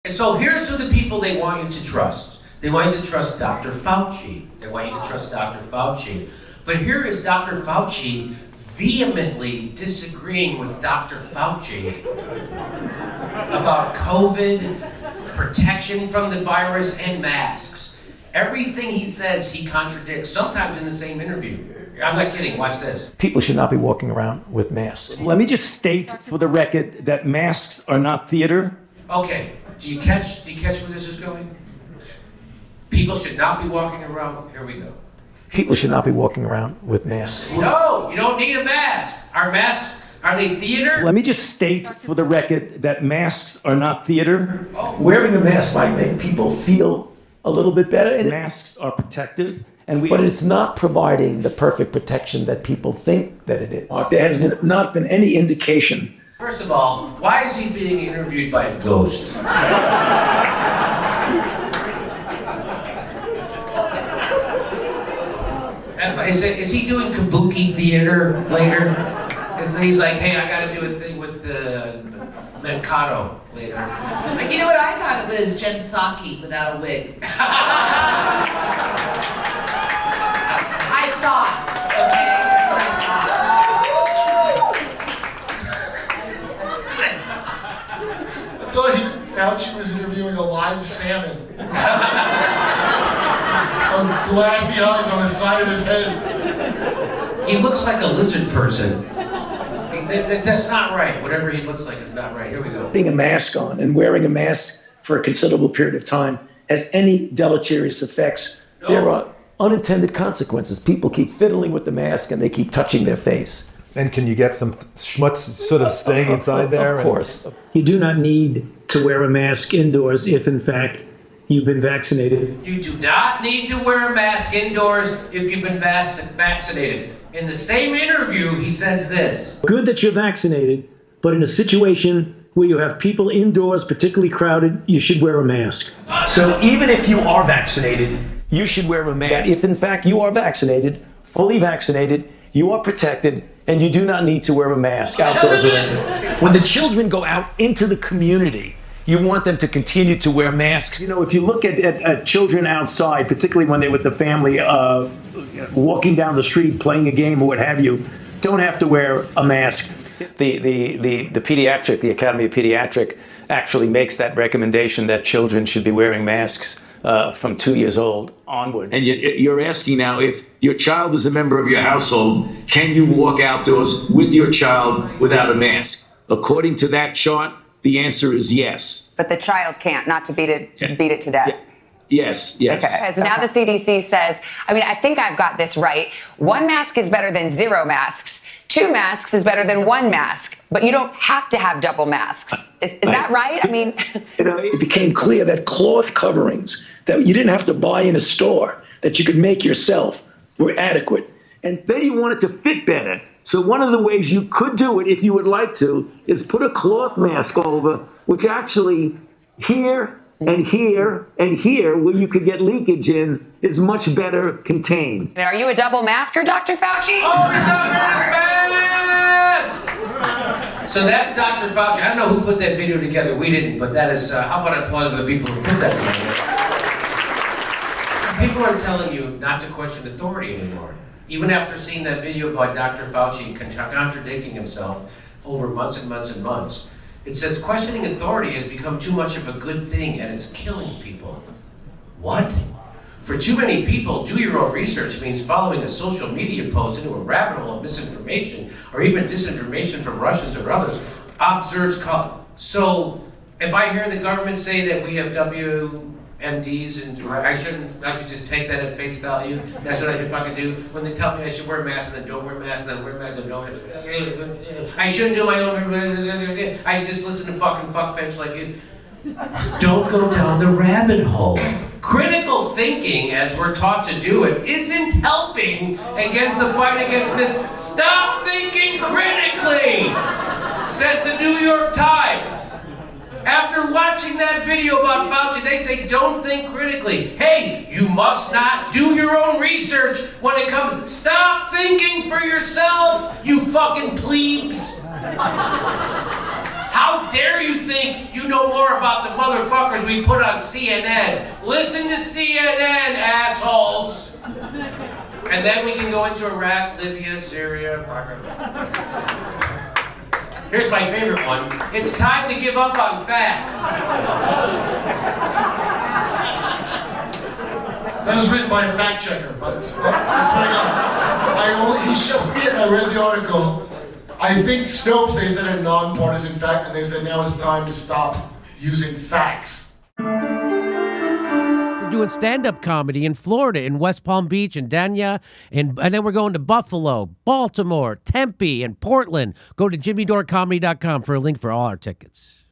And so here's who the people they want you to trust. They want you to trust Dr. Fauci. They want you to trust Dr. Fauci. But here is Dr. Fauci vehemently disagreeing with Dr. Fauci about COVID, protection from the virus, and masks. Everything he says, he contradicts, sometimes in the same interview. I'm not kidding, watch this. People should not be walking around with masks. Let me just state for the record that masks are not theater. Okay, do you catch where this is going? People should not be walking around, here we go. People should not be walking around with masks. No, you don't need a mask. Are masks, are they theater? Let me just state for the record that masks are not theater. Wearing a mask might make people feel a little bit better. And masks are protective, but it's not providing the perfect protection that people think that it is. There has not been any indication. First of all, why is he being interviewed by a ghost? Is he doing kabuki theater later? He's like, hey, I gotta do a thing with the Mercado later. But you know what? I thought it was Jen Psaki without a wig. I thought, okay? That's what I thought Fauci was interviewing a live salmon. Glassy eyes on the side of his head. He looks like a lizard person. That's not right. Whatever he looks like is not right. Here we go. Putting a mask on and wearing a mask for a considerable period of time has any deleterious effects. No. There are unintended consequences. People keep fiddling with the mask and they keep touching their face. And can you get some schmutz sort of staying inside there? Of course. You do not need to wear a mask indoors if, in fact, you've been vaccinated. You do not need to wear a mask indoors if you've been vaccinated. In the same interview, he says this. Good that you're vaccinated, but in a situation where you have people indoors, particularly crowded, you should wear a mask. So even if you are vaccinated, you should wear a mask. If in fact you are vaccinated, fully vaccinated, you are protected, and you do not need to wear a mask outdoors or indoors. When the children go out into the community, you want them to continue to wear masks. You know, if you look at children outside, particularly when they're with the family, walking down the street, playing a game or what have you, don't have to wear a mask. The Academy of Pediatric actually makes that recommendation that children should be wearing masks from 2 years old onward. And you're asking now, if your child is a member of your household, can you walk outdoors with your child without a mask? According to that chart, the answer is yes. But the child can't, not to beat it to death. Yes. Okay. Because now the CDC says, I think I've got this right. 1 mask is better than 0 masks. 2 masks is better than 1 mask. But you don't have to have double masks. Is that right? It became clear that cloth coverings that you didn't have to buy in a store, that you could make yourself, were adequate. And then you want it to fit better. So one of the ways you could do it, if you would like to, is put a cloth mask over, which actually here and here and here, where you could get leakage in, is much better contained. And are you a double masker, Dr. Fauci? Oh, he's not wearing his mask! So that's Dr. Fauci. I don't know who put that video together. We didn't, but that is, how about applause for the people who put that together? People are telling you not to question authority anymore. Even after seeing that video by Dr. Fauci contradicting himself over months and months and months, it says questioning authority has become too much of a good thing and it's killing people. What? For too many people, do your own research means following a social media post into a rabbit hole of misinformation or even disinformation from Russians or others. So if I hear the government say that we have WMDs and I should just take that at face value, that's what I should fucking do. When they tell me I should wear masks and then don't wear masks and then wear masks and don't, I shouldn't do my own, I should just listen to fucking fuckfets like you. Don't go down the rabbit hole. Critical thinking, as we're taught to do it, isn't helping against the fight against this. Stop thinking critically, says the New York Times. After watching that video about Fauci, they say don't think critically. Hey, you must not do your own research when it comes. Stop thinking for yourself, you fucking plebes. How dare you think you know more about the motherfuckers we put on CNN? Listen to CNN, assholes. And then we can go into Iraq, Libya, Syria. Here's my favorite one. It's time to give up on facts. That was written by a fact checker, but that's what I got. He showed me it, I read the article. I think Snopes, they said a nonpartisan fact, and they said now it's time to stop using facts. We're doing stand-up comedy in Florida, in West Palm Beach, and Dania, and then we're going to Buffalo, Baltimore, Tempe, and Portland. Go to jimmydorcomedy.com for a link for all our tickets.